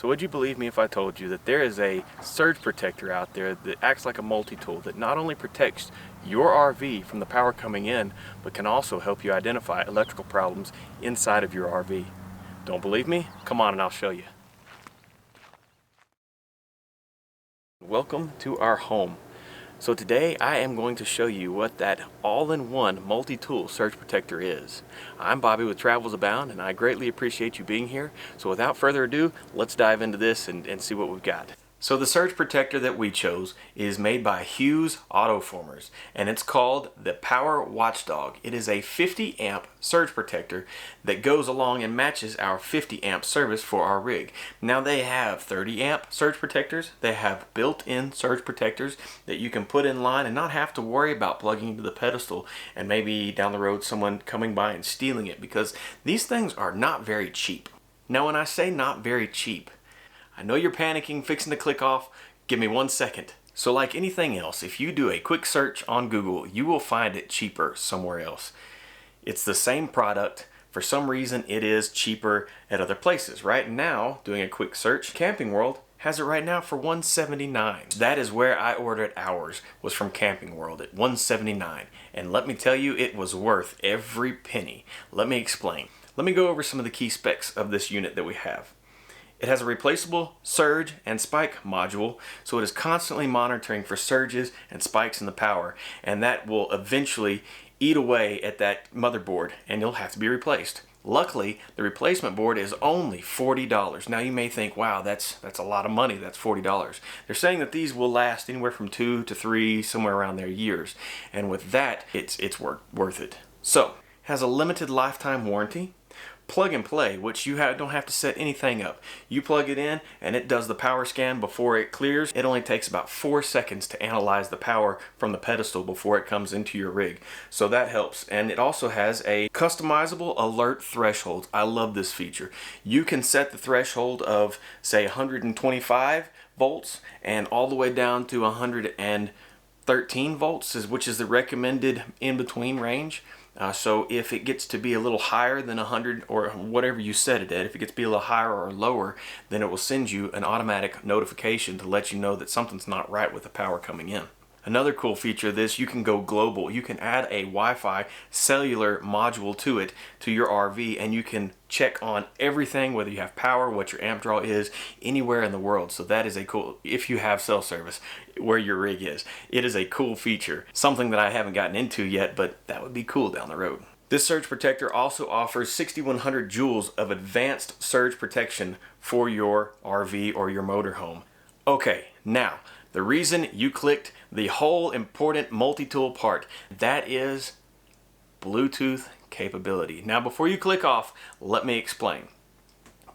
So would you believe me if I told you that there is a surge protector out there that acts like a multi-tool that not only protects your RV from the power coming in, but can also help you identify electrical problems inside of your RV? Don't believe me? Come on and I'll show you. Welcome to our home. So today I am going to show you what that all-in-one multi-tool surge protector is. I'm Bobby with Travels Abound, and I greatly appreciate you being here. So without further ado, let's dive into this and see what we've got. So the surge protector that we chose is made by Hughes Autoformers, and it's called the Power Watchdog. It is a 50 amp surge protector that goes along and matches our 50 amp service for our rig. Now they have 30 amp surge protectors. They have built-in surge protectors that you can put in line and not have to worry about plugging into the pedestal and maybe down the road someone coming by and stealing it, because these things are not very cheap. Now when I say not very cheap, I know you're panicking, fixing to click off. Give me 1 second. So like anything else, if you do a quick search on Google, you will find it cheaper somewhere else. It's the same product. For some reason, it is cheaper at other places. Right now, doing a quick search, Camping World has it right now for $179. That is where I ordered ours, was from Camping World at $179. And let me tell you, it was worth every penny. Let me explain. Let me go over some of the key specs of this unit that we have. It has a replaceable surge and spike module, so it is constantly monitoring for surges and spikes in the power, and that will eventually eat away at that motherboard and you'll have to be replaced. Luckily, the replacement board is only $40. Now you may think, wow, that's a lot of money, that's $40. They're saying that these will last anywhere from 2 to 3, somewhere around there, years. And with that, it's worth it. So, it has a limited lifetime warranty. Plug and play, which you don't have to set anything up. You plug it in and it does the power scan before it clears. It only takes about 4 seconds to analyze the power from the pedestal before it comes into your rig. So that helps. And it also has a customizable alert threshold. I love this feature. You can set the threshold of, say, 125 volts and all the way down to 113 volts, which is the recommended in-between range. So if it gets to be a little higher than 100 or whatever you set it at, if it gets to be a little higher or lower, then it will send you an automatic notification to let you know that something's not right with the power coming in. Another cool feature of this, you can go global. You can add a Wi-Fi cellular module to it, to your RV, and you can check on everything, whether you have power, what your amp draw is, anywhere in the world. So that is a cool, if you have cell service where your rig is. It is a cool feature. Something that I haven't gotten into yet, but that would be cool down the road. This surge protector also offers 6,100 joules of advanced surge protection for your RV or your motorhome. Okay, now, the reason you clicked the whole important multi-tool part, that is Bluetooth capability. Now before you click off, let me explain.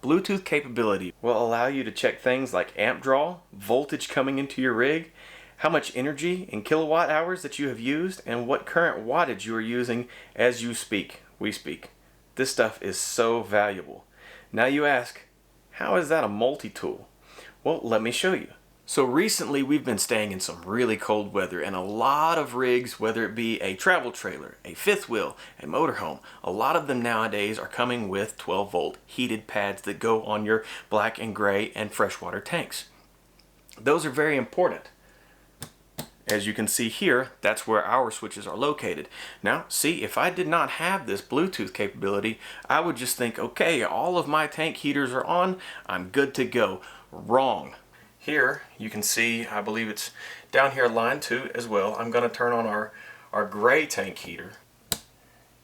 Bluetooth capability will allow you to check things like amp draw, voltage coming into your rig, how much energy in kilowatt hours that you have used, and what current wattage you are using as we speak. This stuff is so valuable. Now you ask, how is that a multi-tool? Well, let me show you. So recently we've been staying in some really cold weather, and a lot of rigs, whether it be a travel trailer, a fifth wheel, a motorhome, a lot of them nowadays are coming with 12 volt heated pads that go on your black and gray and freshwater tanks. Those are very important. As you can see here, that's where our switches are located. Now, see, if I did not have this Bluetooth capability, I would just think, okay, all of my tank heaters are on, I'm good to go. Wrong. Here you can see, I believe it's down here line 2 as well. I'm going to turn on our gray tank heater.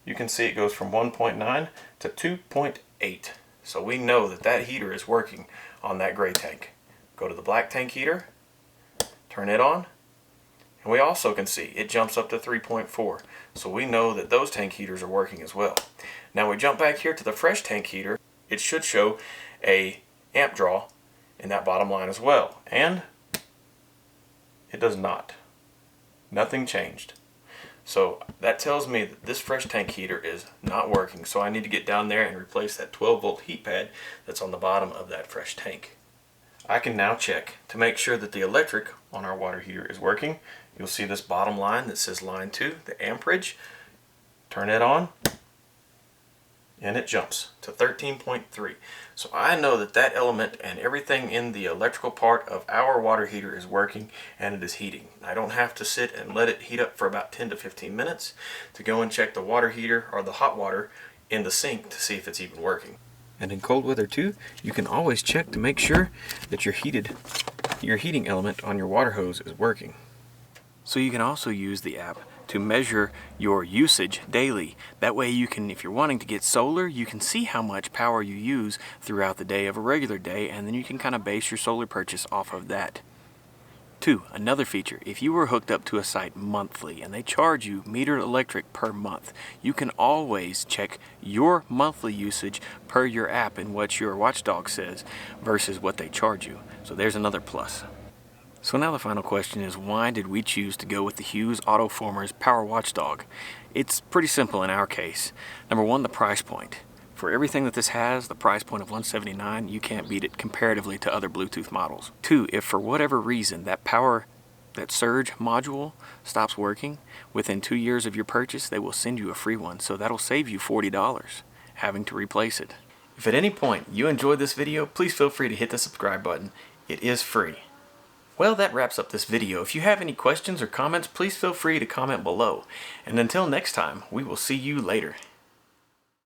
You can see it goes from 1.9 to 2.8. So we know that that heater is working on that gray tank. Go to the black tank heater, turn it on, and we also can see it jumps up to 3.4. So we know that those tank heaters are working as well. Now we jump back here to the fresh tank heater. It should show a amp draw in that bottom line as well, and it does not. Nothing changed. So that tells me that this fresh tank heater is not working, so I need to get down there and replace that 12 volt heat pad that's on the bottom of that fresh tank. I can now check to make sure that the electric on our water heater is working. You'll see this bottom line that says line 2, the amperage. Turn it on. and it jumps to 13.3. So I know that that element and everything in the electrical part of our water heater is working and it is heating. I don't have to sit and let it heat up for about 10 to 15 minutes to go and check the water heater or the hot water in the sink to see if it's even working. And in cold weather too, you can always check to make sure that your heating element on your water hose is working. So you can also use the app to measure your usage daily. That way you can, if you're wanting to get solar, you can see how much power you use throughout the day of a regular day, and then you can kind of base your solar purchase off of that. 2, another feature, if you were hooked up to a site monthly and they charge you metered electric per month, you can always check your monthly usage per your app and what your watchdog says versus what they charge you. So there's another plus. So now the final question is, why did we choose to go with the Hughes Autoformers Power Watchdog? It's pretty simple in our case. Number one, the price point. For everything that this has, the price point of $179, you can't beat it comparatively to other Bluetooth models. 2, if for whatever reason that surge module stops working, within 2 years of your purchase, they will send you a free one. So that'll save you $40 having to replace it. If at any point you enjoyed this video, please feel free to hit the subscribe button. It is free. Well, that wraps up this video. If you have any questions or comments, please feel free to comment below. And until next time, we will see you later.